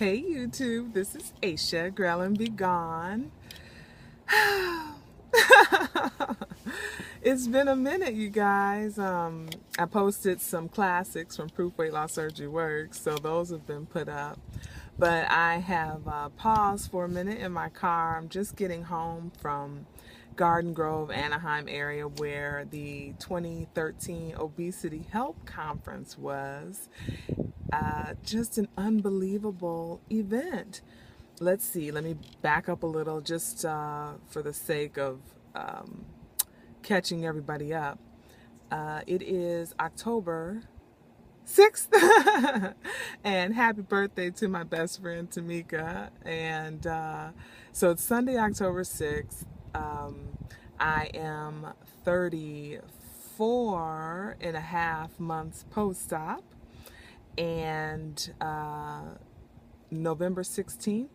Hey YouTube, this is Aisha, Grell and Be Gone. It's been a minute, you guys. I posted some classics from Proof Weight Loss Surgery Works, so those have been put up. But I have paused for a minute in my car. I'm just getting home from Garden Grove, Anaheim area where the 2013 Obesity Help Conference was. Just an unbelievable event. Let's see, let me back up a little just for the sake of catching everybody up. It is October 6th and happy birthday to my best friend Tamika. And so it's Sunday, October 6th. I am 34 and a half months post-op, and November 16th,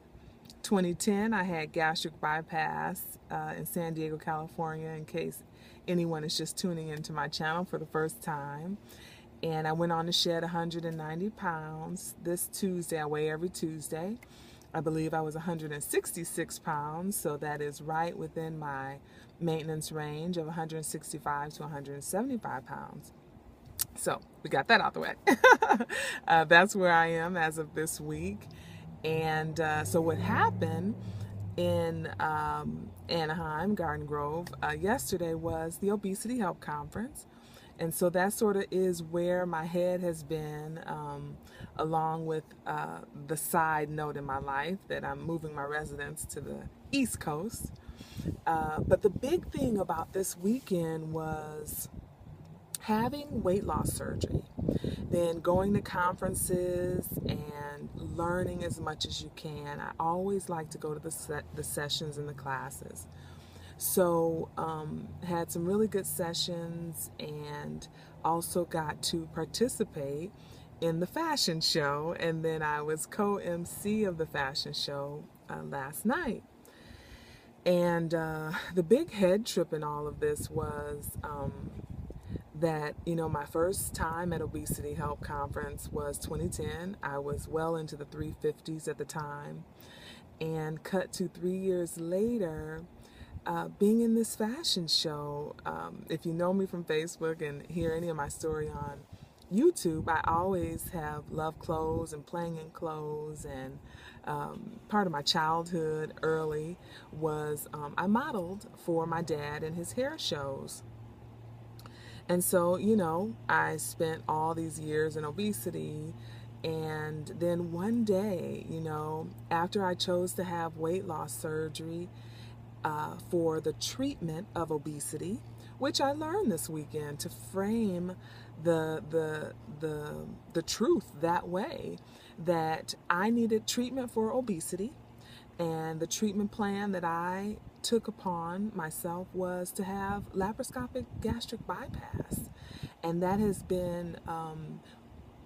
2010, I had gastric bypass in San Diego, California, in case anyone is just tuning into my channel for the first time. And I went on to shed 190 pounds. This Tuesday, I weigh every Tuesday. I believe I was 166 pounds, so that is right within my maintenance range of 165 to 175 pounds. So we got that out the way. That's where I am as of this week. And so what happened in Anaheim, Garden Grove, yesterday was the Obesity Help Conference. And so that sort of is where my head has been, along with the side note in my life that I'm moving my residence to the East Coast. But the big thing about this weekend was having weight loss surgery, then going to conferences and learning as much as you can. I always like to go to the sessions and the classes. So had some really good sessions and also got to participate in the fashion show, and then I was co-MC of the fashion show last night. And the big head trip in all of this was that, you know, my first time at Obesity Help Conference was 2010. I was well into the 350s at the time, and cut to 3 years later, being in this fashion show. If you know me from Facebook and hear any of my story on YouTube, I always have loved clothes and playing in clothes, and part of my childhood early was I modeled for my dad in his hair shows. And so, you know, I spent all these years in obesity, and then one day, you know, after I chose to have weight loss surgery for the treatment of obesity, which I learned this weekend to frame the truth that way, that I needed treatment for obesity, and the treatment plan that I took upon myself was to have laparoscopic gastric bypass. And that has been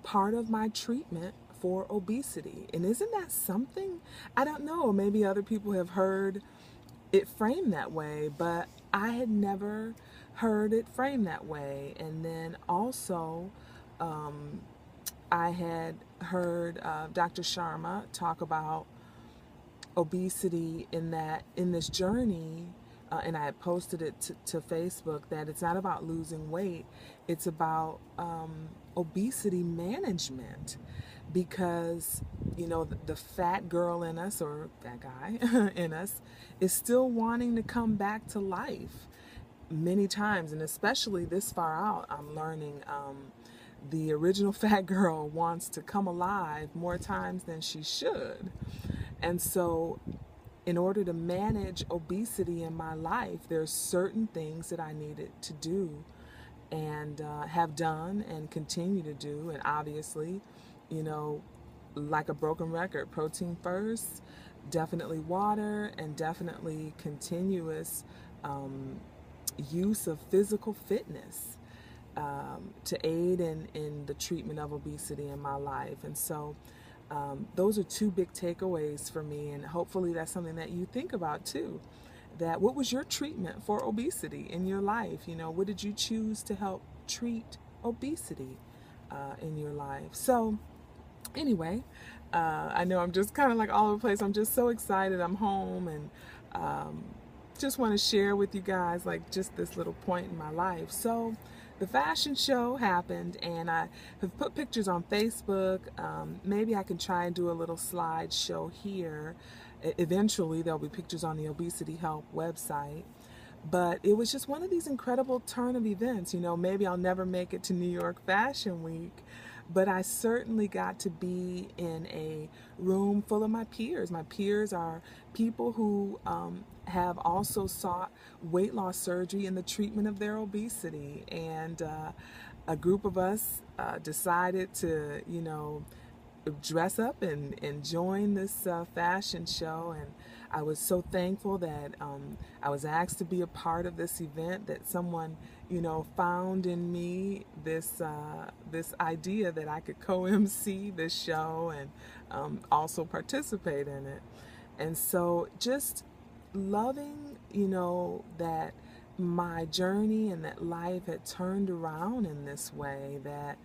part of my treatment for obesity. And isn't that something? I don't know, maybe other people have heard it framed that way, but I had never heard it framed that way. And then also I had heard Dr. Sharma talk about obesity in this journey, and I had posted it to Facebook, that it's not about losing weight, it's about obesity management, because, you know, the fat girl in us, or fat guy in us, is still wanting to come back to life many times, and especially this far out, I'm learning the original fat girl wants to come alive more times than she should. And so in order to manage obesity in my life, there's certain things that I needed to do, and have done and continue to do. And obviously, you know, like a broken record, protein first, definitely water, and definitely continuous use of physical fitness to aid in the treatment of obesity in my life. And so those are two big takeaways for me, and hopefully that's something that you think about too. That what was your treatment for obesity in your life? You know, what did you choose to help treat obesity in your life? So Anyway, I know I'm just kind of like all over the place. I'm just so excited. I'm home and um, just want to share with you guys like just this little point in my life. So the fashion show happened and I have put pictures on Facebook. Maybe I can try and do a little slideshow here. Eventually there'll be pictures on the Obesity Help website. But it was just one of these incredible turn of events. You know, maybe I'll never make it to New York Fashion Week, but I certainly got to be in a room full of my peers. My peers are people who have also sought weight loss surgery in the treatment of their obesity. And a group of us decided to, you know, dress up and join this fashion show. And I was so thankful that I was asked to be a part of this event, that someone, you know, found in me this this idea that I could co-MC this show and also participate in it. And so just loving, you know, that my journey and that life had turned around in this way, that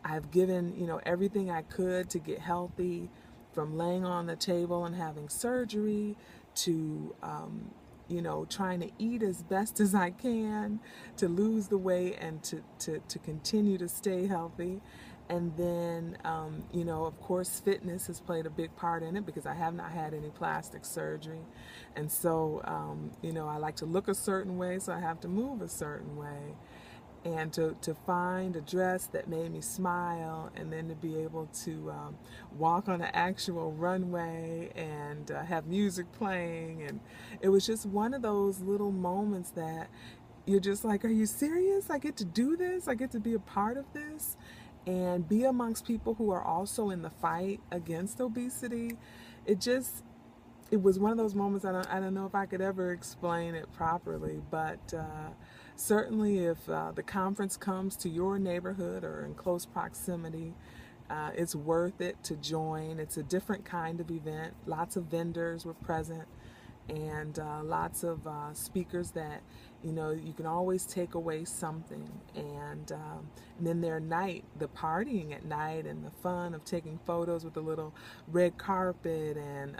I've given, you know, everything I could to get healthy, from laying on the table and having surgery to, you know, trying to eat as best as I can to lose the weight and to continue to stay healthy. And then, you know, of course, fitness has played a big part in it because I have not had any plastic surgery. And so, you know, I like to look a certain way, so I have to move a certain way. And to find a dress that made me smile, and then to be able to walk on an actual runway and have music playing. And it was just one of those little moments that you're just like, are you serious? I get to do this? I get to be a part of this and be amongst people who are also in the fight against obesity. It was one of those moments. I don't know if I could ever explain it properly, but certainly if the conference comes to your neighborhood or in close proximity, it's worth it to join. It's a different kind of event. Lots of vendors were present, and lots of speakers that, you know, you can always take away something. And then the partying at night, and the fun of taking photos with the little red carpet, and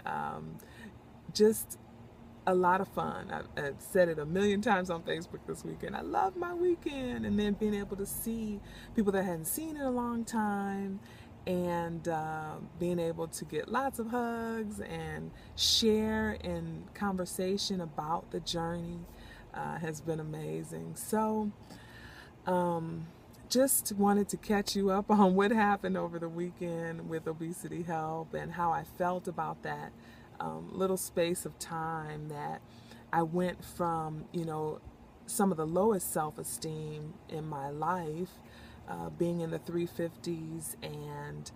just a lot of fun. I've said it a million times on Facebook this weekend. I love my weekend. And then being able to see people that I hadn't seen in a long time, and being able to get lots of hugs and share in conversation about the journey has been amazing. So just wanted to catch you up on what happened over the weekend with Obesity Help and how I felt about that little space of time, that I went from, you know, some of the lowest self-esteem in my life, being in the 350s and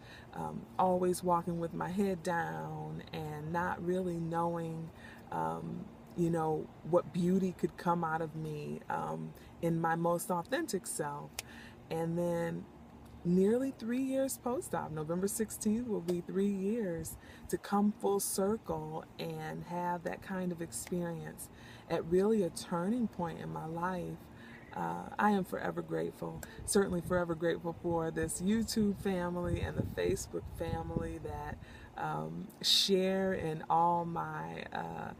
always walking with my head down and not really knowing, you know, what beauty could come out of me in my most authentic self. And then nearly 3 years post-op, November 16th will be 3 years to come full circle and have that kind of experience at really a turning point in my life. I am forever grateful, certainly forever grateful for this YouTube family and the Facebook family that share in all my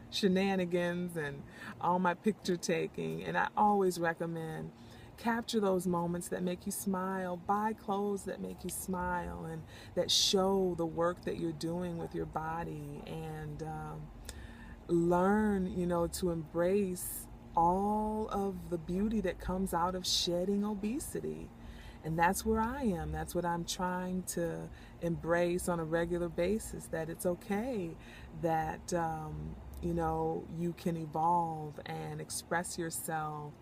shenanigans and all my picture taking. And I always recommend capture those moments that make you smile, buy clothes that make you smile and that show the work that you're doing with your body, and learn, you know, to embrace all of the beauty that comes out of shedding obesity. And that's where I am. That's what I'm trying to embrace on a regular basis, that it's okay that, you know, you can evolve and express yourself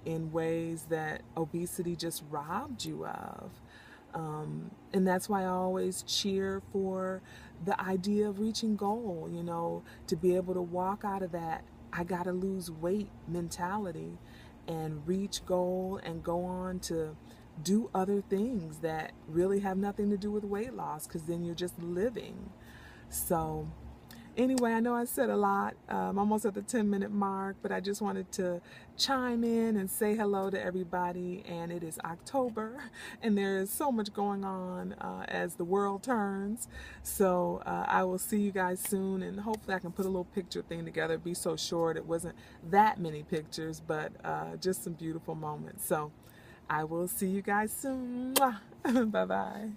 in ways that obesity just robbed you of. And that's why I always cheer for the idea of reaching goal, you know, to be able to walk out of that I gotta lose weight mentality and reach goal and go on to do other things that really have nothing to do with weight loss, because then you're just living. So Anyway, I know I said a lot. I'm almost at the 10-minute mark, but I just wanted to chime in and say hello to everybody. And it is October, and there is so much going on as the world turns. So I will see you guys soon, and hopefully I can put a little picture thing together. It'd be so short. It wasn't that many pictures, but just some beautiful moments. So I will see you guys soon. Bye-bye.